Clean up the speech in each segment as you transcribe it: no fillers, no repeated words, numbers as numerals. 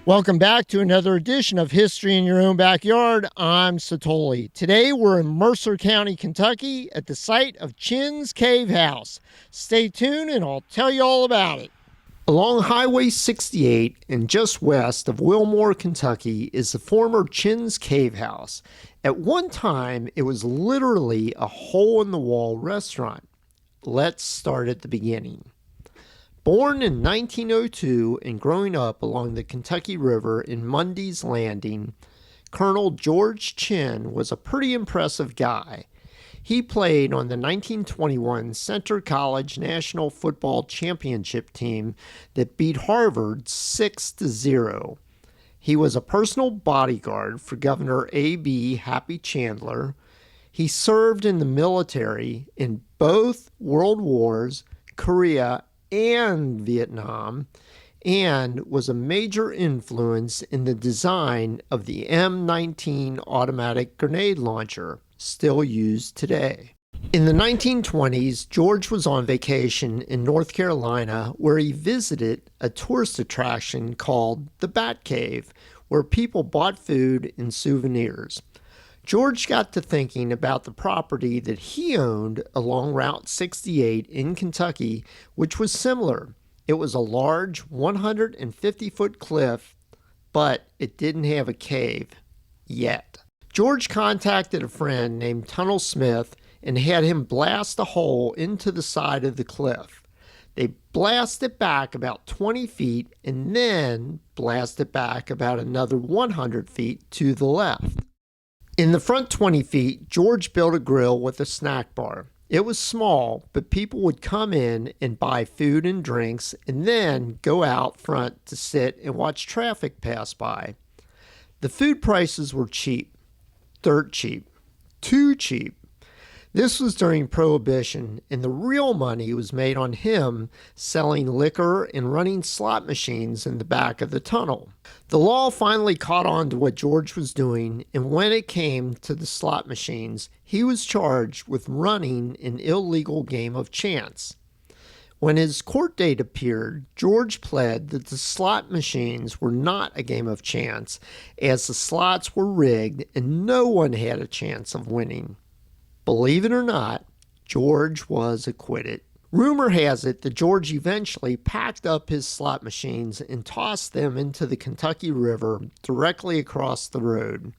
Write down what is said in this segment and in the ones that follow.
Welcome back to another edition of History in Your Own Backyard. I'm Satoli. Today we're in Mercer County, Kentucky at the site of Chinn's Cave House. Stay tuned and I'll tell you all about it. Along Highway 68 and just west of Wilmore, Kentucky is the former Chinn's Cave House. At one time, it was literally a hole-in-the-wall restaurant. Let's start at the beginning. Born in 1902 and growing up along the Kentucky River in Mundy's Landing, Colonel George Chinn was a pretty impressive guy. He played on the 1921 Centre College National Football Championship team that beat Harvard 6-0. He was a personal bodyguard for Governor A.B. Happy Chandler. He served in the military in both World Wars, Korea, and Vietnam, and was a major influence in the design of the M19 automatic grenade launcher, still used today. In the 1920s, George was on vacation in North Carolina where he visited a tourist attraction called the Bat Cave, where people bought food and souvenirs. George got to thinking about the property that he owned along Route 68 in Kentucky, which was similar. It was a large 150-foot cliff, but it didn't have a cave yet. George contacted a friend named Tunnel Smith and had him blast a hole into the side of the cliff. They blasted back about 20 feet and then blasted back about another 100 feet to the left. In the front 20 feet, George built a grill with a snack bar. It was small, but people would come in and buy food and drinks and then go out front to sit and watch traffic pass by. The food prices were cheap, dirt cheap, too cheap. This was during Prohibition, and the real money was made on him selling liquor and running slot machines in the back of the tunnel. The law finally caught on to what George was doing, and when it came to the slot machines, he was charged with running an illegal game of chance. When his court date appeared, George pled that the slot machines were not a game of chance, as the slots were rigged and no one had a chance of winning. Believe it or not, George was acquitted. Rumor has it that George eventually packed up his slot machines and tossed them into the Kentucky River directly across the road.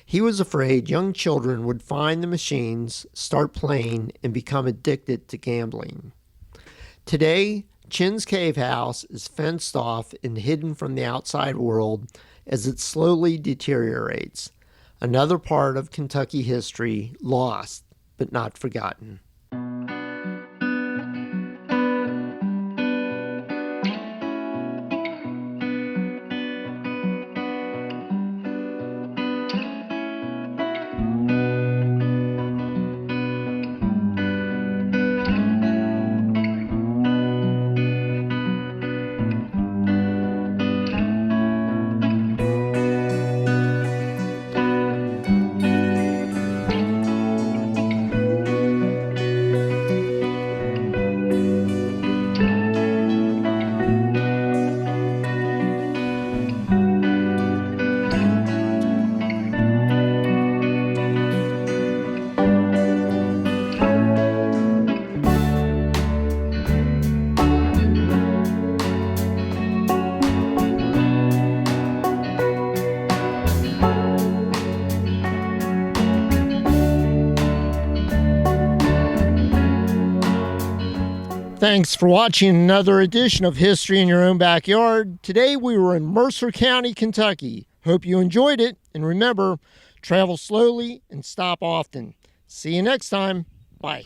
He was afraid young children would find the machines, start playing, and become addicted to gambling. Today, Chinn's Cave House is fenced off and hidden from the outside world as it slowly deteriorates. Another part of Kentucky history lost but not forgotten. Thanks for watching another edition of History in Your Own Backyard. Today we were in Mercer County, Kentucky. Hope you enjoyed it, and remember, travel slowly and stop often. See you next time. Bye.